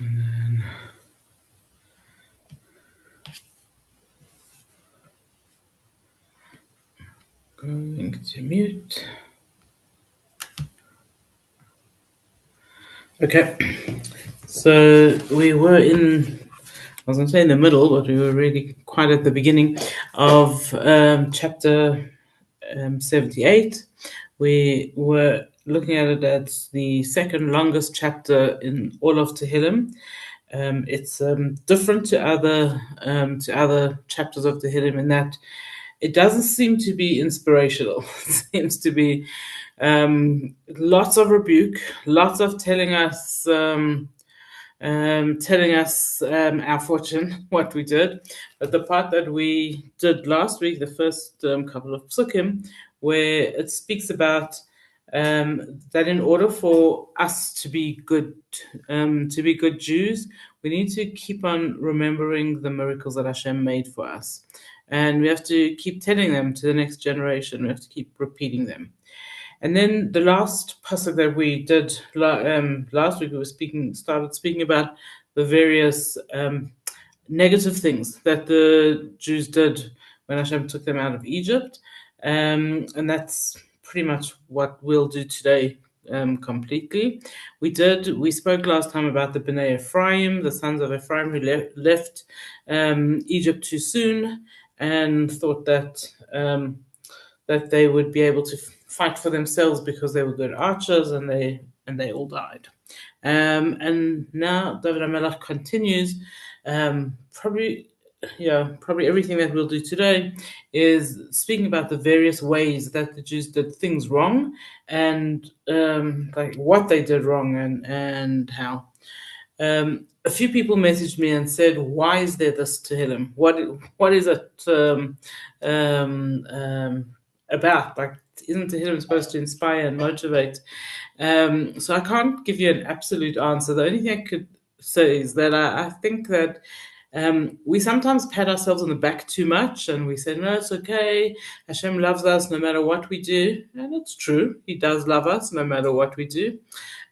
And then going to mute. Okay, so we were I was going to say in the middle, but we were really quite at the beginning of chapter 78. We were looking at it as the second longest chapter in all of Tehilim. It's different to other chapters of Tehilim in that it doesn't seem to be inspirational. It seems to be lots of rebuke, lots of telling us our fortune, what we did. But the part that we did last week, the first couple of psukim, where it speaks about that in order for us to be good Jews, we need to keep on remembering the miracles that Hashem made for us, and we have to keep telling them to the next generation. We have to keep repeating them. And then the last pasuk that we did last week, started speaking about the various negative things that the Jews did when Hashem took them out of Egypt, and that's pretty much what we'll do today completely. We spoke last time about the Bnei Ephraim, the sons of Ephraim who left Egypt too soon and thought that they would be able to fight for themselves because they were good archers, and they all died. And now David HaMelech continues. Probably everything that we'll do today is speaking about the various ways that the Jews did things wrong, and like what they did wrong and how. A few people messaged me and said, "Why is there this Tehillim? What is it about? Like, isn't Tehillim supposed to inspire and motivate?" So I can't give you an absolute answer. The only thing I could say is that I think that we sometimes pat ourselves on the back too much, and we say, "No, it's okay. Hashem loves us no matter what we do," and it's true. He does love us no matter what we do.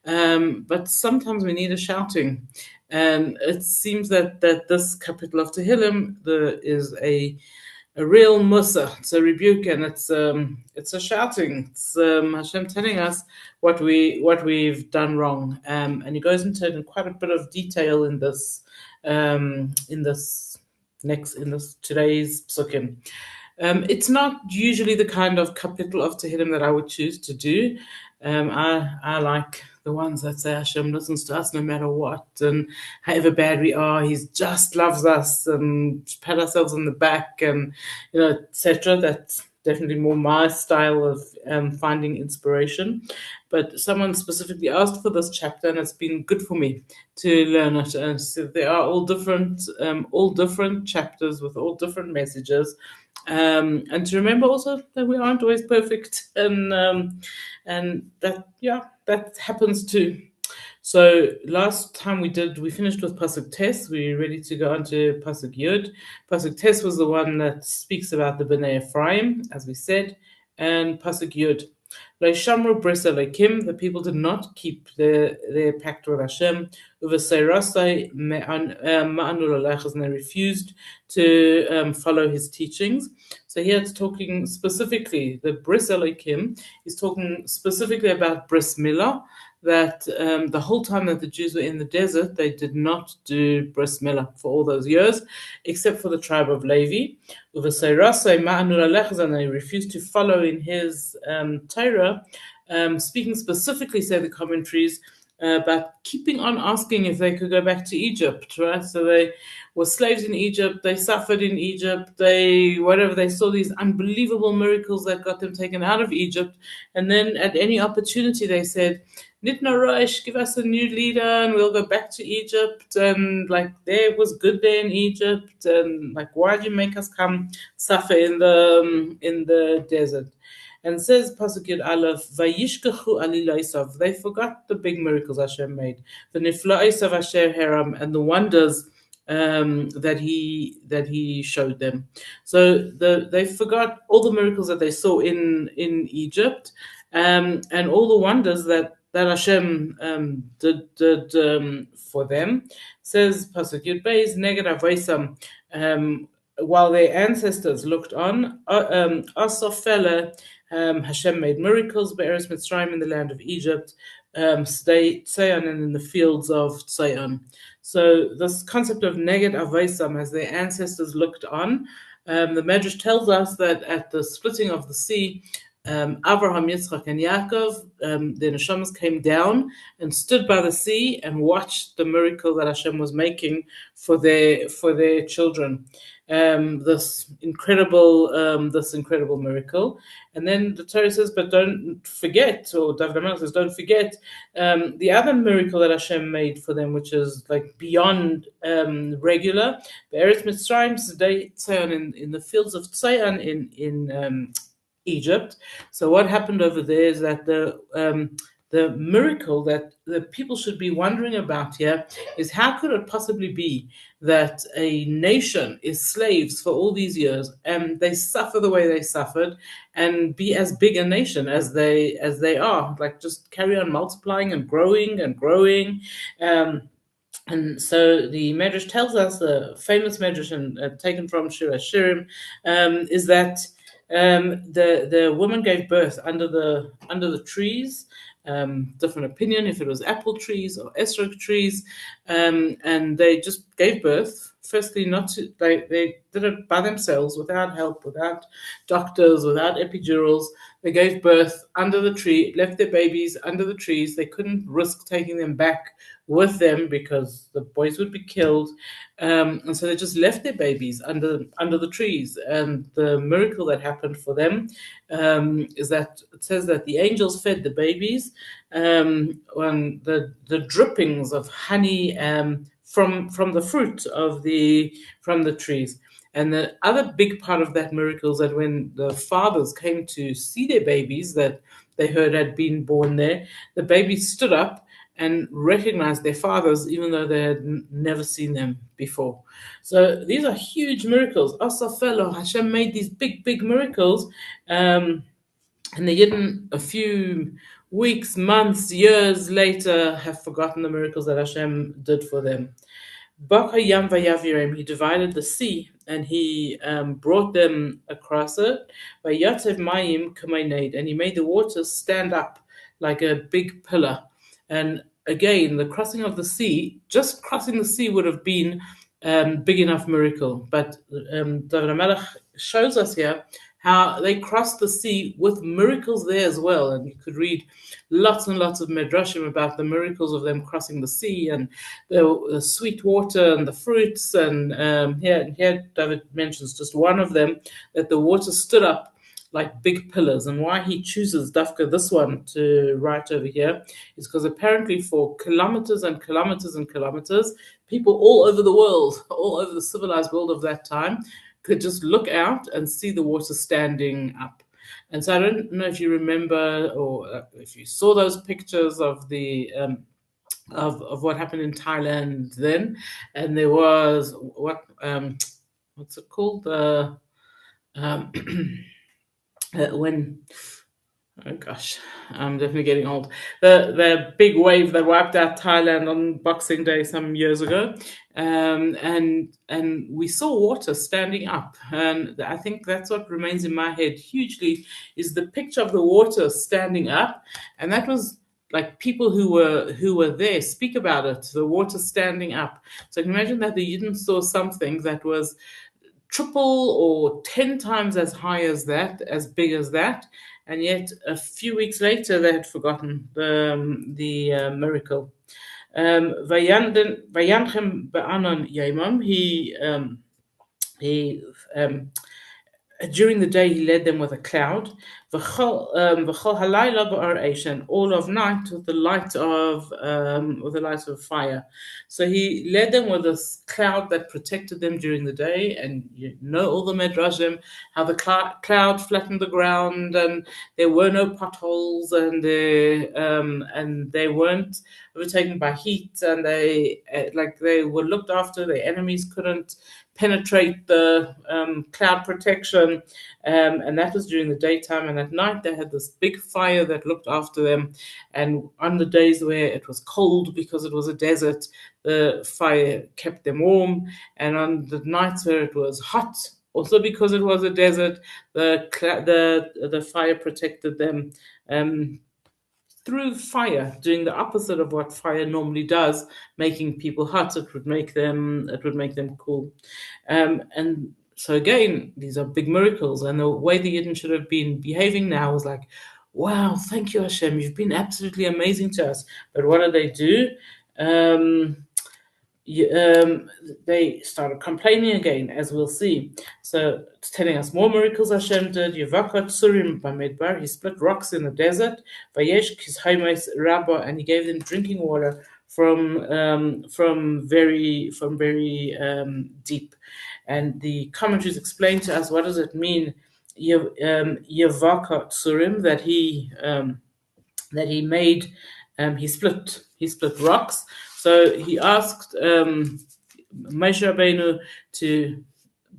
But sometimes we need a shouting, and it seems that this capital of Tehillim is a real musa. It's a rebuke, and it's a shouting. It's Hashem telling us what we've done wrong, and he goes into it in quite a bit of detail in this today's psukim. It's not usually the kind of capital of Tehillim that I would choose to do. I like the ones that say Hashem listens to us no matter what, and however bad we are, He just loves us, and pat ourselves on the back, and etc. That's definitely more my style of finding inspiration. But someone specifically asked for this chapter, and it's been good for me to learn it. And so there are all different chapters with all different messages. And to remember also that we aren't always perfect, and that happens too. So last time we finished with Pasuk Tes. We're ready to go on to Pasuk Yud. Pasuk Tes was the one that speaks about the Bnei Ephraim, as we said, and Pasuk Yud. Shamru bris Elokim, the people did not keep their pact with Hashem. Uveseirasai ma'anul alechas, and they refused to follow His teachings. So here it's talking specifically, the bris Elokim is talking specifically about bris milah, that the whole time that the Jews were in the desert, they did not do bris milah for all those years, except for the tribe of Levi. And they refused to follow in His Torah, speaking specifically, say the commentaries, about keeping on asking if they could go back to Egypt, right? So they were slaves in Egypt, they suffered in Egypt, they saw these unbelievable miracles that got them taken out of Egypt, and then at any opportunity they said, Nitna Rosh, give us a new leader and we'll go back to Egypt, and like there was good there in Egypt, and like why'd you make us come suffer in the desert? And says Pasuk Yud Aleph, Vayishkachu alilaisav, they forgot the big miracles Hashem made, the niflaisav Asher Heram, and the wonders that he showed them. So they forgot all the miracles that they saw in Egypt, and all the wonders that that Hashem did for them. Says Pasuk Yud Beis Neged Avoisam, while their ancestors looked on, Asofela, Hashem made miracles, Be'eretz Mitzrayim in the land of Egypt, Tzayon and in the fields of Tzayon. So this concept of Neged Avoisam, as their ancestors looked on, the Medrash tells us that at the splitting of the sea, Avraham, Yitzchak, and Yaakov, the neshamas came down and stood by the sea and watched the miracle that Hashem was making for their children. This incredible miracle. And then the Torah says, but don't forget, or David HaMelech says, don't forget the other miracle that Hashem made for them, which is like beyond regular. Be'eretz Mitzrayim, Tzayon, in the fields of Tzayon in Egypt. So what happened over there is that the miracle that the people should be wondering about here is, how could it possibly be that a nation is slaves for all these years and they suffer the way they suffered and be as big a nation as they are, like just carry on multiplying and growing and growing. And so the Medrash tells us, the famous Medrash and taken from Shir HaShirim, is that the woman gave birth under the trees. Different opinion if it was apple trees or esrog trees, and they just gave birth. Firstly, they did it by themselves, without help, without doctors, without epidurals. They gave birth under the tree, left their babies under the trees. They couldn't risk taking them back with them because the boys would be killed, and so they just left their babies under the trees. And the miracle that happened for them is that it says that the angels fed the babies when the drippings of honey from the fruit from the trees. And the other big part of that miracle is that when the fathers came to see their babies that they heard had been born there, the babies stood up and recognized their fathers, even though they had never seen them before. So these are huge miracles. Asafelo, Hashem made these big miracles, and the Yidden, a few weeks, months, years later, have forgotten the miracles that Hashem did for them. Bakayam vayavirim, he divided the sea and he brought them across it. Vayatev mayim kamayned, and he made the waters stand up like a big pillar. And again, the crossing of the sea, just crossing the sea would have been big enough miracle. But David HaMelech shows us here how they crossed the sea with miracles there as well. And you could read lots and lots of medrashim about the miracles of them crossing the sea and the sweet water and the fruits. And here David mentions just one of them, that the water stood up like big pillars. And why he chooses Dafka, this one, to write over here is because apparently for kilometers and kilometers and kilometers, people all over the world, all over the civilized world of that time, could just look out and see the water standing up. And so I don't know if you remember or if you saw those pictures of the of what happened in Thailand then. And there was what's it called? When, oh gosh, I'm definitely getting old. The big wave that wiped out Thailand on Boxing Day some years ago, and we saw water standing up, and I think that's what remains in my head hugely, is the picture of the water standing up, and that was like people who were there speak about it, the water standing up. So I can imagine that the Yidden saw something that was triple or 10 times as high as that, as big as that, and yet a few weeks later they had forgotten the miracle. Vayanchem be'anon yomam, he during the day he led them with a cloud, v'chol halayla ba'aresh, and all of night with the light of fire. So he led them with this cloud that protected them during the day, and you know all the medrashim how the cloud flattened the ground, and there were no potholes, and they weren't overtaken by heat, and they were looked after. Their enemies couldn't penetrate the cloud protection. And that was during the daytime. And at night, they had this big fire that looked after them. And on the days where it was cold because it was a desert, the fire kept them warm. And on the nights where it was hot, also because it was a desert, the fire protected them. Through fire, doing the opposite of what fire normally does, making people hot. It would make them cool. And so again, these are big miracles, and the way the Yidden should have been behaving now was like, wow, thank you, Hashem, you've been absolutely amazing to us. But what do? Um, they started complaining again, as we'll see. So it's telling us more miracles Hashem did. Yavakat Surim Bamidbar, he split rocks in the desert. Vayesh Kishaimes Rabba, and he gave them drinking water from very deep. And the commentaries explain to us, what does it mean, Yavakat Surim, that he made, he split rocks. So he asked Moshe Rabbeinu to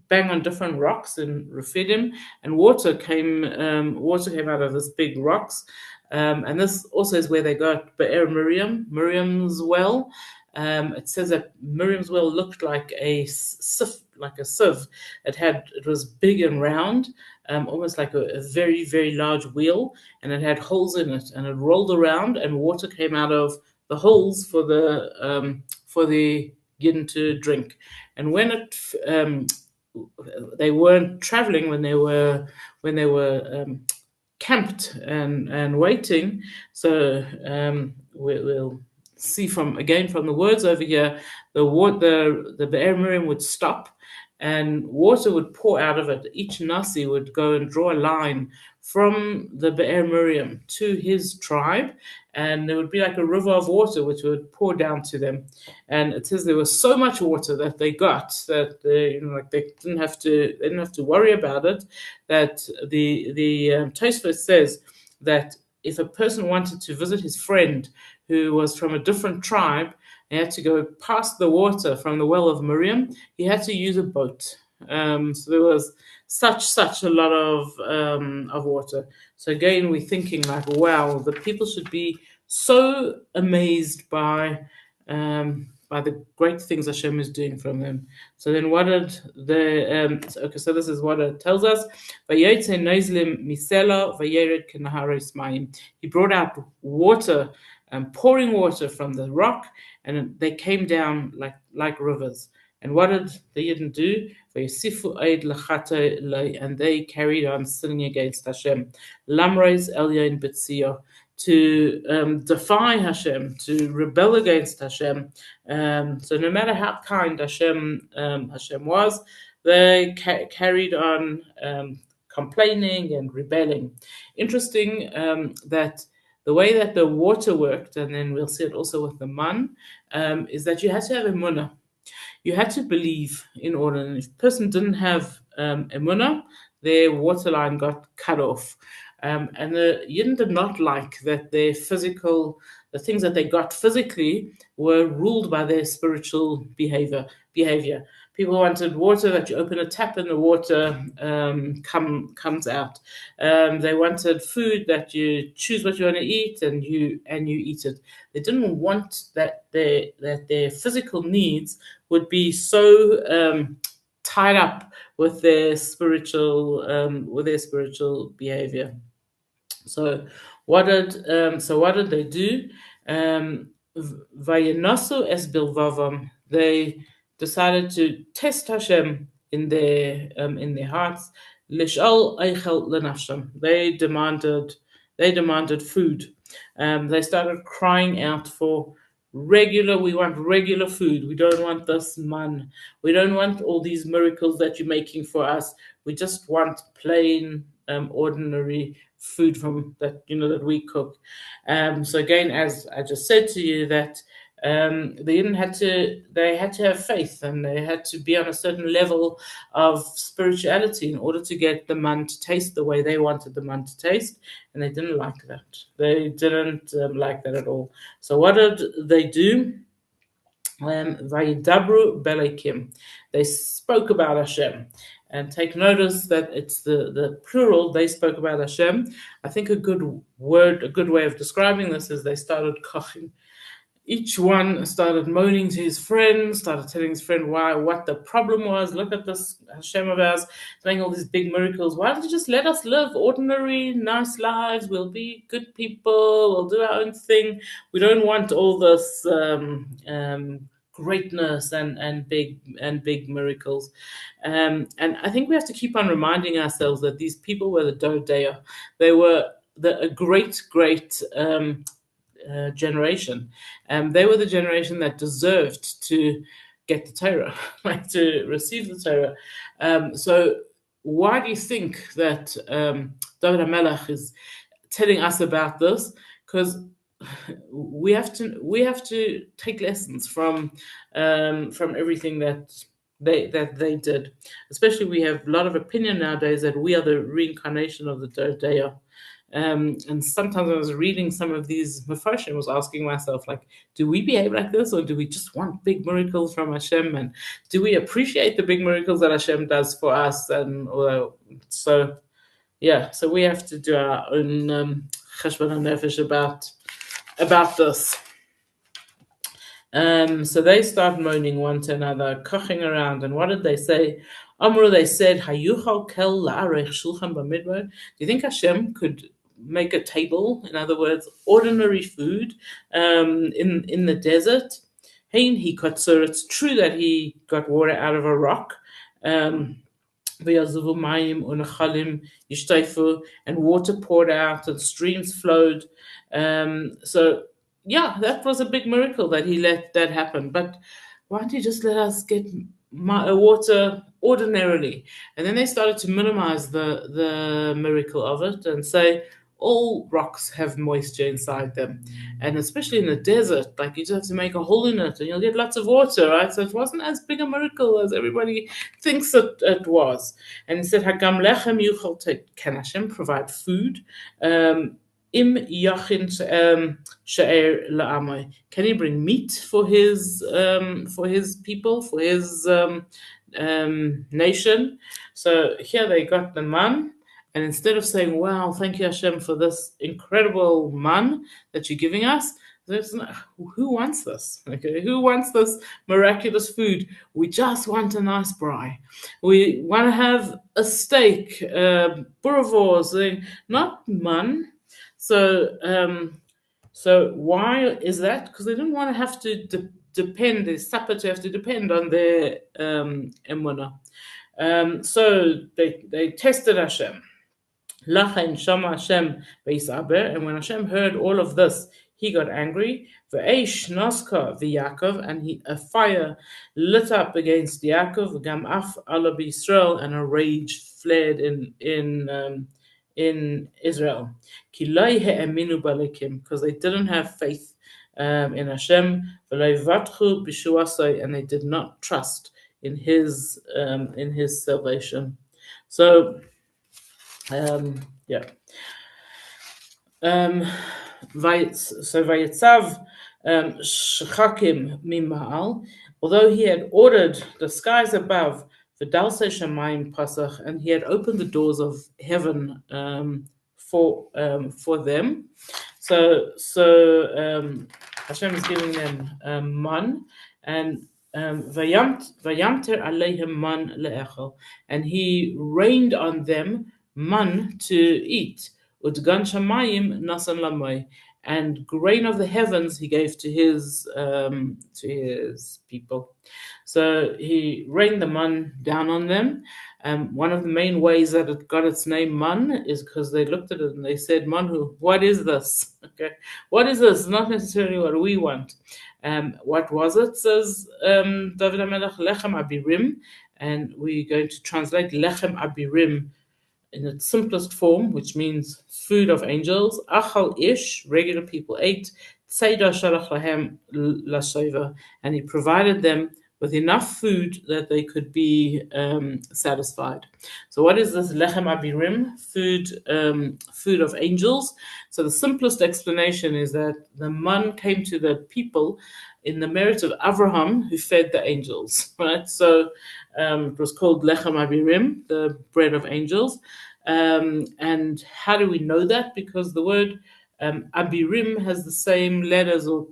bang on different rocks and Rephidim, and water came out of this big rocks. And this also is where they got Be'er Miriam's well. It says that Miriam's well looked like a sieve. It was big and round, almost like a very, very large wheel, and it had holes in it, and it rolled around, and water came out of the holes for the Yidden to drink. And when they weren't traveling, when they were camped and waiting. So we'll see from the words over here, the Be'er Miriam would stop, and water would pour out of it. Each Nasi would go and draw a line from the Be'er Miriam to his tribe, and there would be like a river of water which would pour down to them. And it says there was so much water that they got that they didn't have to worry about it. That the Tosfos says that if a person wanted to visit his friend who was from a different tribe, he had to go past the water from the well of Miriam. He had to use a boat. So there was such a lot of water. So again, we're thinking like, wow, the people should be so amazed by the great things Hashem is doing from them. So then, what did so this is what it tells us. He brought out water, pouring water from the rock, and they came down like rivers. And what did the Yidden do? And they carried on sinning against Hashem. Lamreis Elyon B'tzio, to defy Hashem, to rebel against Hashem. So no matter how kind Hashem was, they carried on complaining and rebelling. Interesting that the way that the water worked, and then we'll see it also with the man, is that you had to have emunah. You had to believe in order. And if a person didn't have emunah, their water line got cut off. And the Yidden did not like that the things that they got physically were ruled by their spiritual behavior. People wanted water that you open a tap and the water comes out. They wanted food that you choose what you want to eat and you eat it. They didn't want that their physical needs would be so tied up with their spiritual behavior. So what did they do? Vayenosu es bilvavam. They decided to test Hashem in their hearts. Lishal eichel lenafsham. They demanded food. They started crying out for we want regular food. We don't want this man. We don't want all these miracles that you're making for us. We just want plain, ordinary food from that we cook. So again, as I just said to you, that they had to have faith, and they had to be on a certain level of spirituality in order to get the man to taste the way they wanted the man to taste, and they didn't like that. They didn't like that at all. So what did they do? Vayidabru Belekim. They spoke about Hashem. And take notice that it's the plural, they spoke about Hashem. I think a good way of describing this is they started koching. Each one started moaning to his friend, started telling his friend what the problem was. Look at this Hashem of ours doing all these big miracles. Why don't you just let us live ordinary, nice lives? We'll be good people. We'll do our own thing. We don't want all this greatness and big miracles. And I think we have to keep on reminding ourselves that these people were the Dodea. They were a great generation. They were the generation that deserved to get the Torah, like to receive the Torah. So why do you think that David HaMelech is telling us about this? Because we have to take lessons from everything that they did. Especially, we have a lot of opinion nowadays that we are the reincarnation of the Dodea. And sometimes when I was reading some of these Mefarshim, I was asking myself, like, do we behave like this, or do we just want big miracles from Hashem? And do we appreciate the big miracles that Hashem does for us? And so we have to do our own cheshbon nefesh about this. So they start moaning one to another, koching around, and what did they say? Amru, they said, Hayuchal kel la'arech shulchan b'midbar. Do you think Hashem could make a table, in other words, ordinary food, in the desert? Hein he kotzur, it's true that he got water out of a rock. And water poured out and streams flowed. So that was a big miracle that he let that happen. But why don't you just let us get water ordinarily? And then they started to minimize the miracle of it and say all rocks have moisture inside them, and especially in the desert, like you just have to make a hole in it and you'll get lots of water, right? So it wasn't as big a miracle as everybody thinks it was. And he said, Hagam lechem yuchal, can Hashem provide food? Im yachin she'er la'amai, can he bring meat for his people, for his nation? So here they got the man. And instead of saying, wow, thank you, Hashem, for this incredible man that you're giving us, who wants this? Okay, who wants this miraculous food? We just want a nice braai. We want to have a steak, boerewors, not man. So why is that? Because they didn't want to have to depend, their supper to have to depend on their emunah. So they tested Hashem. Lachen Shama Hashem Beisaber, and when Hashem heard all of this, he got angry. V'eish Naska v'Yaakov, and a fire lit up against Yaakov. Gam af ala b'Yisrael, and a rage fled in Israel. Ki lo ha'aminu b'Elokim, because they didn't have faith in Hashem. V'lo vatchu b'shuasai, and they did not trust in his salvation. So. Vayetzav Shechakim Mima'al, although he had ordered the skies above, V'dalse Shamayim Pasach, and he had opened the doors of heaven for them. So Hashem is giving them man, and Vayamter Aleihim man le'echel, and he rained on them man to eat. Udgan shamayim nasan lamay, and grain of the heavens he gave to his people. So he rained the man down on them. One of the main ways that it got its name man is because they looked at it and they said, Manhu, what is this? Okay, what is this? Not necessarily what we want. What was it? Says David HaMelech, lechem abirim, and we're going to translate lechem abirim in its simplest form, which means food of angels. Achal ish, regular people ate. Tzeidah shalach lahem lashover, and he provided them with enough food that they could be satisfied. So, what is this lechem abirim, food of angels? So, the simplest explanation is that the man came to the people in the merit of Abraham, who fed the angels. Right. So, it was called lechem abirim, the bread of angels. And how do we know that? Because the word Abirim has the same letters, or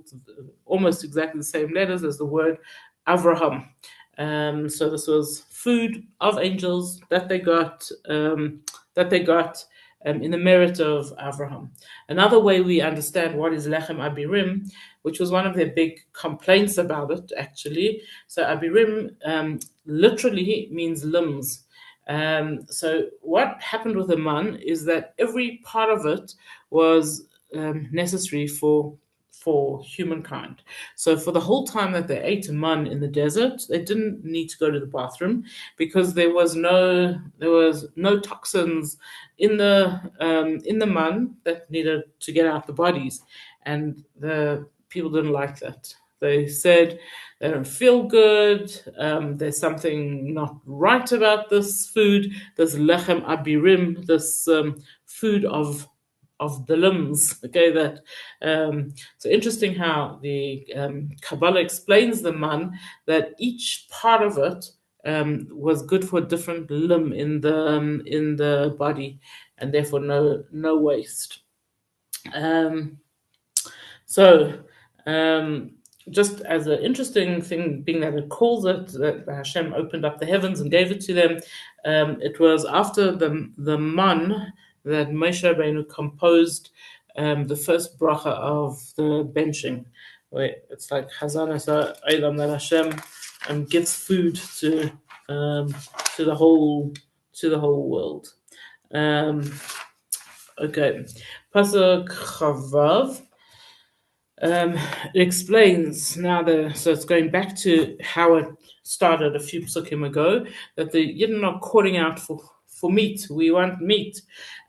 almost exactly the same letters as the word Avraham. So this was food of angels that they got in the merit of Avraham. Another way we understand what is Lechem Abirim, which was one of their big complaints about it, actually. So Abirim literally means limbs. So what happened with the man is that every part of it was necessary for humankind. So for the whole time that they ate man in the desert, they didn't need to go to the bathroom because there was no toxins in the man that needed to get out the bodies, and the people didn't like that. They said they don't feel good. There's something not right about this food, this lechem abirim, this food of the limbs. Okay, that so interesting how the Kabbalah explains the man that each part of it was good for a different limb in the body, and therefore no waste. So, just as an interesting thing, being that it calls it that Hashem opened up the heavens and gave it to them, it was after the man that Moshe Rabbeinu composed the first bracha of the benching, where it's like Hazanas Eilam, that Hashem gives food to the whole world. Okay, Pasuk Chavav. It explains now so it's going back to how it started a few psukim ago, that the Yidden are calling out for meat. We want meat.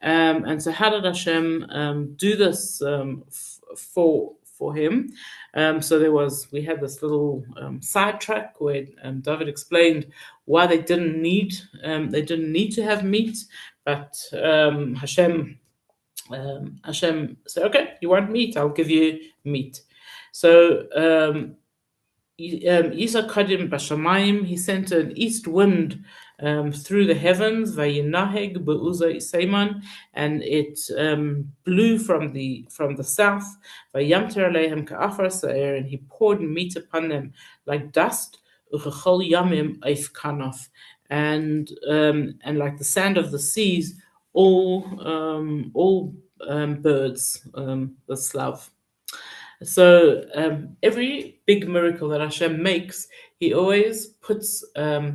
And so how did Hashem do this for him? So we had this little sidetrack where David explained why they didn't need to have meat, but Hashem said, okay, you want meat, I'll give you meat. So Isa Kadim Bashamayim, he sent an east wind through the heavens, Vayinaheg Be'uza Isayman, and it blew from the south, Vayamter Alehem Ka'afar Sa'er, and he poured meat upon them like dust, Uchechol Yamim Eif Kanaf, and like the sand of the seas, all birds, the slav. So every big miracle that Hashem makes, he always puts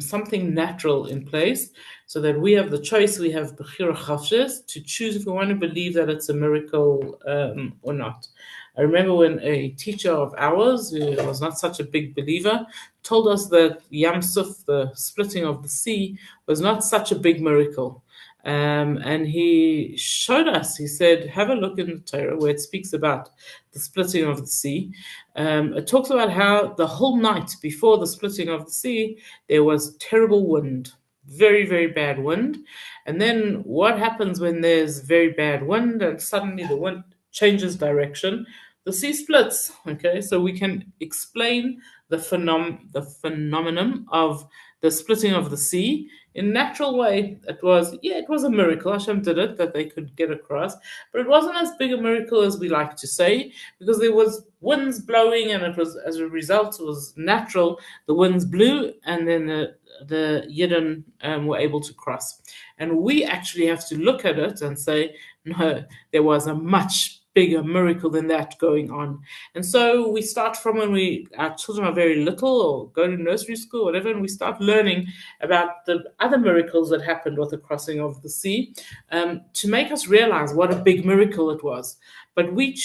something natural in place so that we have the choice, we have Bechira Chavshes, to choose if we want to believe that it's a miracle or not. I remember when a teacher of ours, who was not such a big believer, told us that Yam Suf, the splitting of the sea, was not such a big miracle. And he showed us, he said, have a look in the Torah where it speaks about the splitting of the sea. It talks about how the whole night before the splitting of the sea, there was terrible wind, very, very bad wind. And then what happens when there's very bad wind and suddenly the wind changes direction? The sea splits. Okay, so we can explain the phenomenon of the splitting of the sea in a natural way. It was a miracle. Hashem did it, that they could get across, but it wasn't as big a miracle as we like to say, because there was winds blowing, and it was, as a result, it was natural. The winds blew, and then the Yidden were able to cross. And we actually have to look at it and say, no, there was a much bigger miracle than that going on. And so we start from when our children are very little or go to nursery school or whatever, and we start learning about the other miracles that happened with the crossing of the sea, to make us realize what a big miracle it was. But we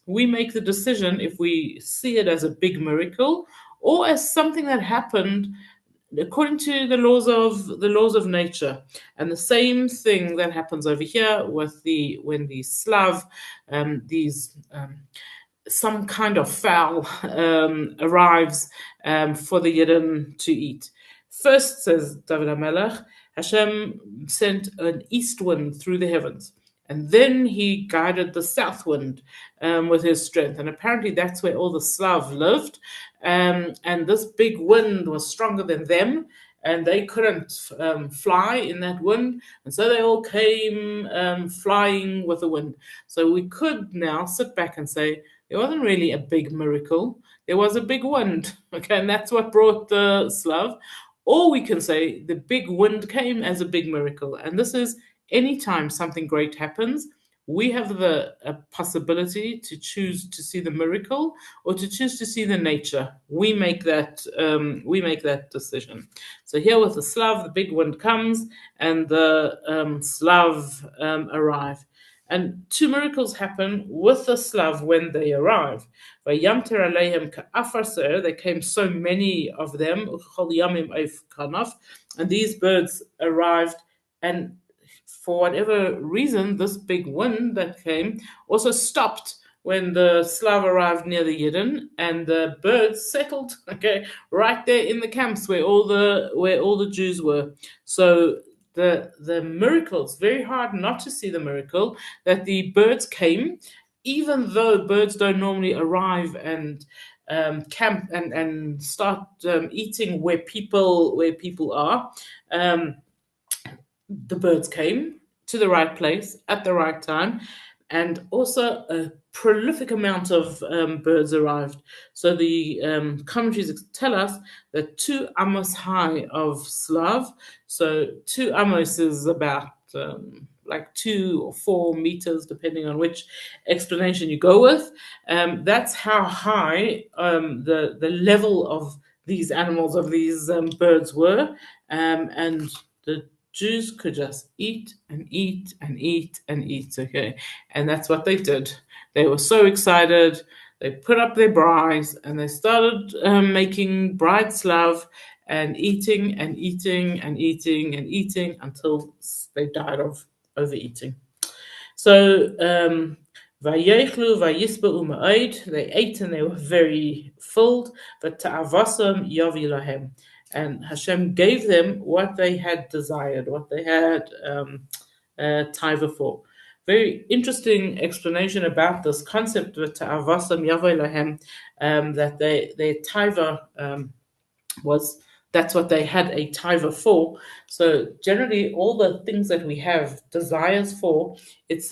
make the decision if we see it as a big miracle or as something that happened according to the laws of nature. And the same thing that happens over here with when the Slav, these some kind of fowl arrives for the Yidden to eat. First, says David HaMelech, Hashem sent an east wind through the heavens. And then he guided the south wind with his strength. And apparently that's where all the Slav lived. And this big wind was stronger than them. And they couldn't fly in that wind. And so they all came flying with the wind. So we could now sit back and say, there wasn't really a big miracle. There was a big wind. Okay, and that's what brought the Slav. Or we can say the big wind came as a big miracle. And this is anytime something great happens, we have the possibility to choose to see the miracle or to choose to see the nature. We make that decision. So here with the Slav, the big wind comes and the Slav arrive. And two miracles happen with the Slav when they arrive. There came so many of them, and these birds arrived, and for whatever reason, this big wind that came also stopped when the Slav arrived near the Yidden, and the birds settled, right there in the camps where all the Jews were. So the miracle, it's very hard not to see the miracle that the birds came, even though birds don't normally arrive and camp and start eating where people are. The birds came to the right place at the right time, and also a prolific amount of birds arrived. So the commentaries tell us that 2 amos high of Slav, so 2 amos is about like 2 or 4 meters, depending on which explanation you go with. That's how high the level of these animals, of these birds were, and the Jews could just eat and eat and eat and eat, and that's what they did. They were so excited. They put up their braais and they started making bride slav and eating and eating and eating and eating until they died of overeating. So Vayechlu vayisba'u ma'od, they ate and they were very filled. But ta'avasam yavi lahem, and Hashem gave them what they had desired, what they had taiva for. Very interesting explanation about this concept of ta'avasam yavi lahem, that their taiva was, that's what they had a taiva for. So generally, all the things that we have desires for, it's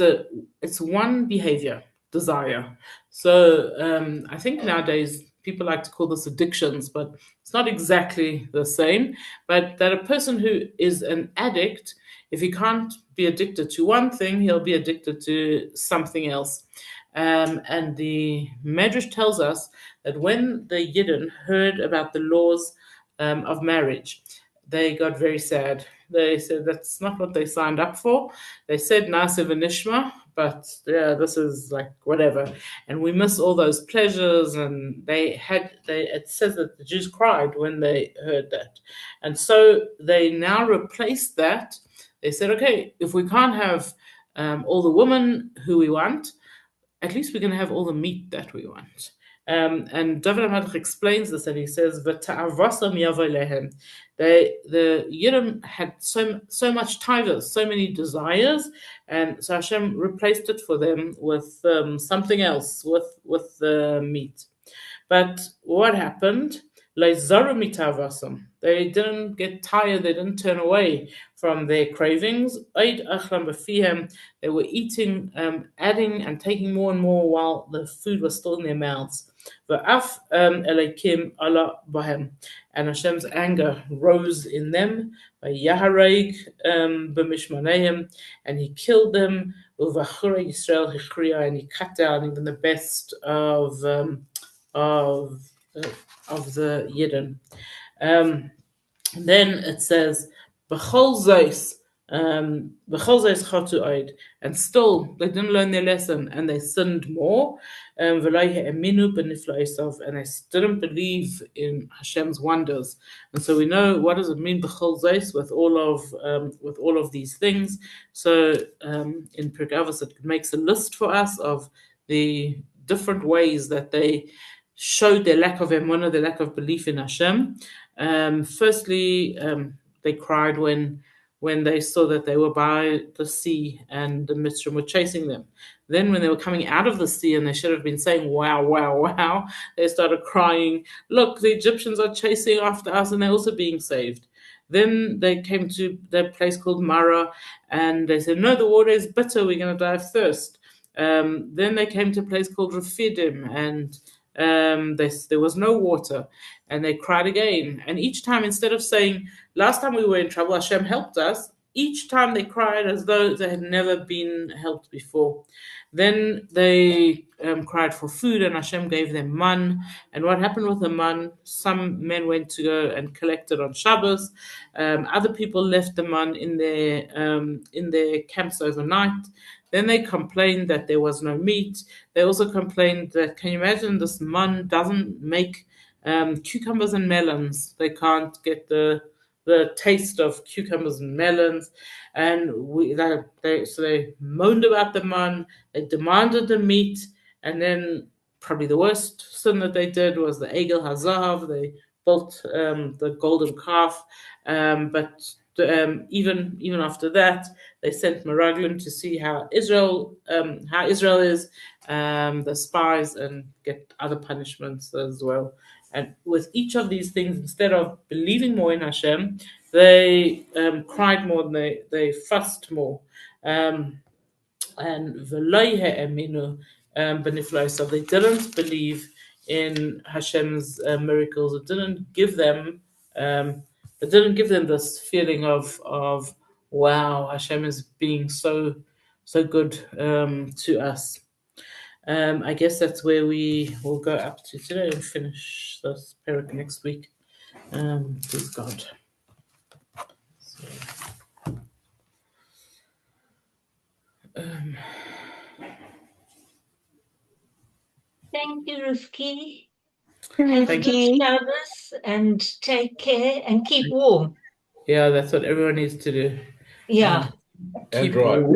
one behavior, desire. So I think nowadays people like to call this addictions, but it's not exactly the same. But that a person who is an addict, if he can't be addicted to one thing, he'll be addicted to something else. And the Medrash tells us that when the Yidden heard about the laws of marriage, they got very sad. They said that's not what they signed up for. They said Na'aseh v'nishma, but yeah, this is like whatever, and we miss all those pleasures. And it says that the Jews cried when they heard that, and so they now replaced that. They said, okay, if we can't have all the women who we want, at least we're going to have all the meat that we want. And David HaMelech explains this, and he says, "V'ta'avasam yavo lehem." The Yidden had so much taiva, so many desires, and so Hashem replaced it for them with something else, with the meat. But what happened? They didn't get tired. They didn't turn away from their cravings. They were eating, adding and taking more and more while the food was still in their mouths. And Hashem's anger rose in them. And he killed them. And he cut down even the best of the Yidden. Then it says, B'chol zeis chatu oid, and still they didn't learn their lesson and they sinned more. And they didn't believe in Hashem's wonders. And so we know, what does it mean b'chol zeis, with all of these things. So in Pirkei Avos it makes a list for us of the different ways that they showed their lack of emunah, their lack of belief in Hashem. Firstly, they cried when they saw that they were by the sea and the Mitzrayim were chasing them. Then when they were coming out of the sea and they should have been saying, wow, wow, wow, they started crying, look, the Egyptians are chasing after us and they're also being saved. Then they came to that place called Mara and they said, no, the water is bitter, we're going to die of thirst. Then they came to a place called Rephidim and there was no water, and they cried again. And each time, instead of saying, last time we were in trouble, Hashem helped us, each time they cried as though they had never been helped before. Then they cried for food, and Hashem gave them man. And what happened with the man? Some men went to go and collect it on Shabbos. Other people left the man in their camps overnight. Then they complained that there was no meat. They also complained that, can you imagine, this man doesn't make cucumbers and melons. They can't get the taste of cucumbers and melons. And so they moaned about the man. They demanded the meat. And then probably the worst sin that they did was the Egel Hazahav. They built the golden calf. But even after that, they sent Meraglim to see how Israel is, the spies, and get other punishments as well. And with each of these things, instead of believing more in Hashem, they cried more, and they fussed more. And v'lo ha'aminu b'niflo, so they didn't believe in Hashem's miracles. It didn't give them this feeling of wow, Hashem is being so good to us. I guess that's where we will go up to today and finish this parak next week. Please God. So, thank you, Rufki. Thank you, Shabbos, and take care and keep warm. Yeah, that's what everyone needs to do. Yeah. And dry.